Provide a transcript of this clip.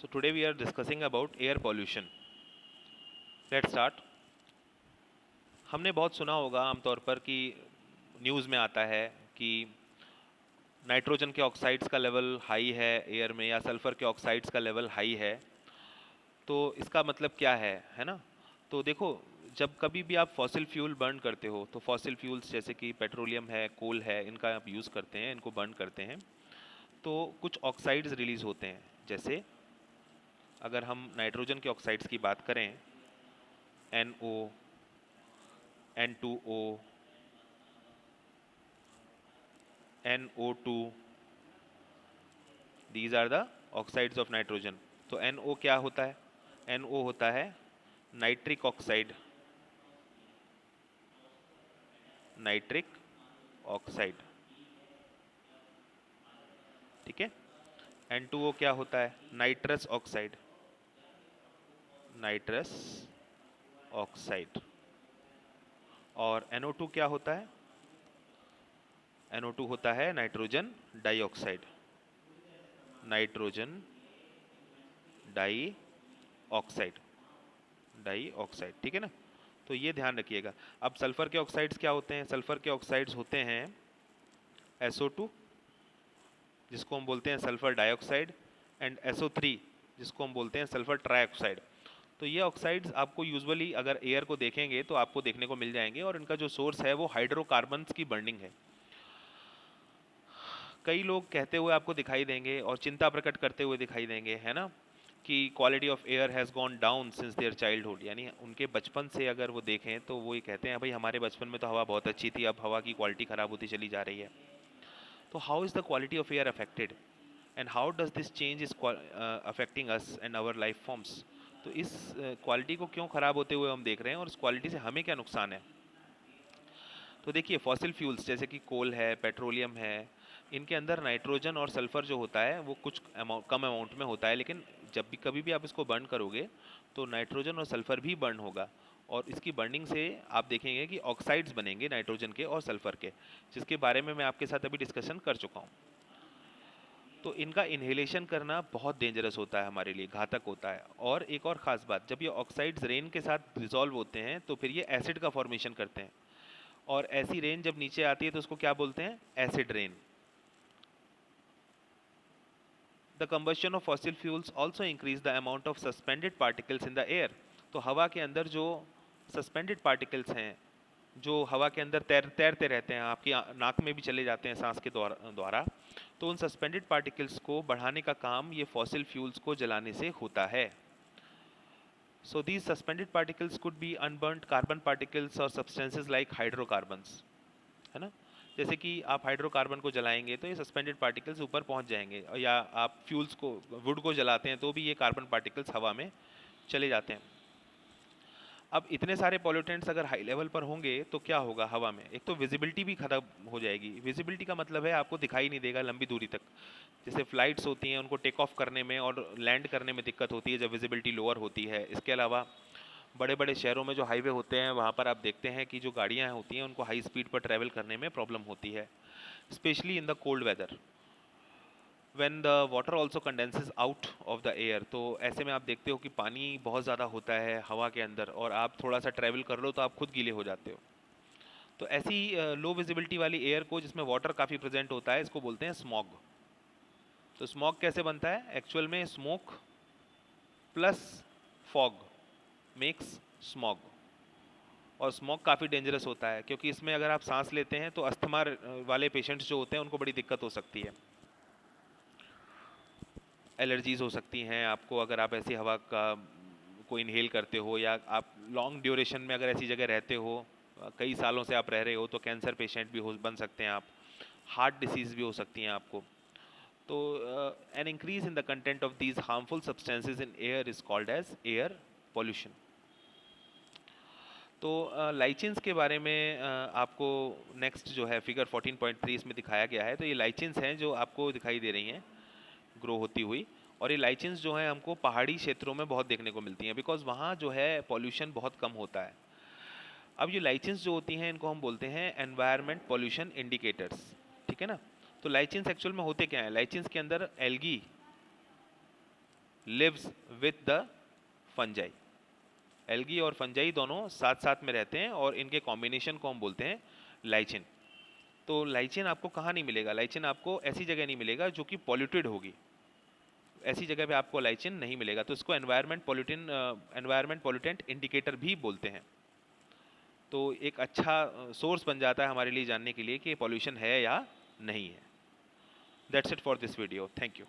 So today we are discussing about air pollution. Let's start. हमने बहुत सुना होगा आमतौर पर कि न्यूज़ में आता है कि नाइट्रोजन के ऑक्साइड्स का लेवल हाई है एयर में या सल्फर के ऑक्साइड्स का लेवल हाई है। तो इसका मतलब क्या है ना? तो देखो, जब कभी भी आप फॉसिल फ्यूल बर्न करते हो तो फॉसिल फ्यूल्स जैसे कि पेट्रोलियम है, कोल है, इनका आप यूज़ करते हैं, इनको बर्न करते हैं तो कुछ ऑक्साइड्स रिलीज होते हैं। जैसे अगर हम नाइट्रोजन के ऑक्साइड्स की बात करें, NO, N2O, NO2, these are the oxides of nitrogen. तो NO क्या होता है? NO होता है नाइट्रिक ऑक्साइड, नाइट्रिक ऑक्साइड, ठीक है। N2O क्या होता है? Nitrous oxide, nitrous oxide. और NO2 क्या होता है? NO2 होता है nitrogen dioxide, nitrogen dioxide, dioxide, ठीक है ना। तो ये ध्यान रखिएगा। अब सल्फर के ऑक्साइड्स क्या होते हैं? सल्फर के ऑक्साइड्स होते हैं SO2, जिसको हम बोलते हैं सल्फर डाइऑक्साइड, एंड SO3, जिसको हम बोलते हैं सल्फर ट्राइऑक्साइड। तो ये ऑक्साइड्स आपको यूजुअली अगर एयर को देखेंगे तो आपको देखने को मिल जाएंगे, और इनका जो सोर्स है वो हाइड्रोकार्बन्स की बर्निंग है। कई लोग कहते हुए आपको दिखाई देंगे और चिंता प्रकट करते हुए दिखाई देंगे, है ना, कि quality of air has gone down since their childhood, यानी उनके बचपन से अगर वो देखें तो वो ये कहते हैं भाई हमारे बचपन में तो हवा बहुत अच्छी थी, अब हवा की क्वालिटी ख़राब होती चली जा रही है। तो how is the quality of air affected, and how does this change is affecting us and our life forms? तो इस क्वालिटी को क्यों ख़राब होते हुए हम देख रहे हैं और इस क्वालिटी से हमें क्या नुकसान है? तो देखिए, फॉसिल फ्यूल्स जैसे कि कोल है, पेट्रोलियम है, इनके अंदर नाइट्रोजन और सल्फर जो होता है वो कुछ कम अमाउंट में होता है, लेकिन जब भी कभी भी आप इसको बर्न करोगे तो नाइट्रोजन और सल्फर भी बर्न होगा, और इसकी बर्निंग से आप देखेंगे कि ऑक्साइड्स बनेंगे नाइट्रोजन के और सल्फर के, जिसके बारे में मैं आपके साथ अभी डिस्कशन कर चुका हूँ। तो इनका इन्हेलेशन करना बहुत डेंजरस होता है, हमारे लिए घातक होता है। और एक और ख़ास बात, जब ये ऑक्साइड्स रेन के साथ डिजॉल्व होते हैं तो फिर ये एसिड का फॉर्मेशन करते हैं, और ऐसी रेन जब नीचे आती है तो उसको क्या बोलते हैं? Acid rain. The combustion of fossil fuels also increase the amount of suspended particles in the air. तो हवा के अंदर जो सस्पेंडेड पार्टिकल्स हैं, जो हवा के अंदर तैरते रहते हैं, आपकी नाक में भी चले जाते हैं सांस के द्वारा, तो उन सस्पेंडेड पार्टिकल्स को बढ़ाने का काम ये फॉसिल फ्यूल्स को जलाने से होता है। So these suspended particles could be unburnt carbon particles or substances like hydrocarbons, है ना। जैसे कि आप हाइड्रोकार्बन को जलाएंगे तो ये सस्पेंडेड पार्टिकल्स ऊपर पहुंच जाएंगे, या आप फ्यूल्स को, वुड को जलाते हैं तो भी ये कार्बन पार्टिकल्स हवा में चले जाते हैं। अब इतने सारे पॉल्यूटेंट्स अगर हाई लेवल पर होंगे तो क्या होगा हवा में? एक तो विजिबिलिटी भी खत्म हो जाएगी। विजिबिलिटी का मतलब है आपको दिखाई नहीं देगा लंबी दूरी तक। जैसे फ्लाइट्स होती हैं, उनको टेक ऑफ करने में और लैंड करने में दिक्कत होती है जब विजिबिलिटी लोअर होती है। इसके अलावा बड़े बड़े शहरों में जो हाईवे होते हैं वहाँ पर आप देखते हैं कि जो गाड़ियाँ होती हैं उनको हाई स्पीड पर ट्रैवल करने में प्रॉब्लम होती है, specially in the cold weather when the water also condenses out of the air. तो ऐसे में आप देखते हो कि पानी बहुत ज़्यादा होता है हवा के अंदर, और आप थोड़ा सा ट्रैवल कर लो तो आप खुद गीले हो जाते हो। तो ऐसी लो विजिबिलिटी वाली एयर को, जिसमें वाटर काफ़ी प्रेजेंट होता है, इसको बोलते हैं स्मॉग। तो स्मॉग कैसे बनता है? एक्चुअल में smoke plus fog makes smog. और स्मॉग काफ़ी डेंजरस होता है, क्योंकि इसमें अगर आप सांस लेते हैं तो अस्थमा वाले पेशेंट्स जो होते हैं उनको बड़ी दिक्कत हो सकती है, एलर्जीज़ हो सकती हैं आपको अगर आप ऐसी हवा का को इनहेल करते हो, या आप लॉन्ग ड्यूरेशन में अगर ऐसी जगह रहते हो, कई सालों से आप रह रहे हो, तो कैंसर पेशेंट भी हो बन सकते हैं आप, हार्ट डिसीज़ भी हो सकती हैं आपको। तो an increase in the content of these harmful substances in air is called as air pollution. तो लाइचेंस के बारे में आपको नेक्स्ट जो है फिगर 14.3 इसमें दिखाया गया है। तो ये लाइचेंस हैं जो आपको दिखाई दे रही हैं ग्रो होती हुई, और ये लाइचेंस जो है हमको पहाड़ी क्षेत्रों में बहुत देखने को मिलती हैं, बिकॉज वहाँ जो है पॉल्यूशन बहुत कम होता है। अब ये लाइचेंस जो होती हैं इनको हम बोलते हैं एनवायरनमेंट पॉल्यूशन इंडिकेटर्स, ठीक है ना। तो लाइचेंस एक्चुअल में होते क्या हैं? लाइचेंस के अंदर algae lives with the fungi. Algae और फंजाई दोनों साथ साथ में रहते हैं और इनके कॉम्बिनेशन को हम बोलते हैं लाइचिन। तो लाइचिन आपको कहाँ नहीं मिलेगा? लाइचिन आपको ऐसी जगह नहीं मिलेगा जो कि पॉल्यूटेड होगी, ऐसी जगह पे आपको लाइचिन नहीं मिलेगा। तो इसको एनवायरमेंट पॉल्यूटेंट इंडिकेटर भी बोलते हैं। तो एक अच्छा सोर्स बन जाता है हमारे लिए जानने के लिए कि पॉल्यूशन है या नहीं है। That's it for this video. Thank you.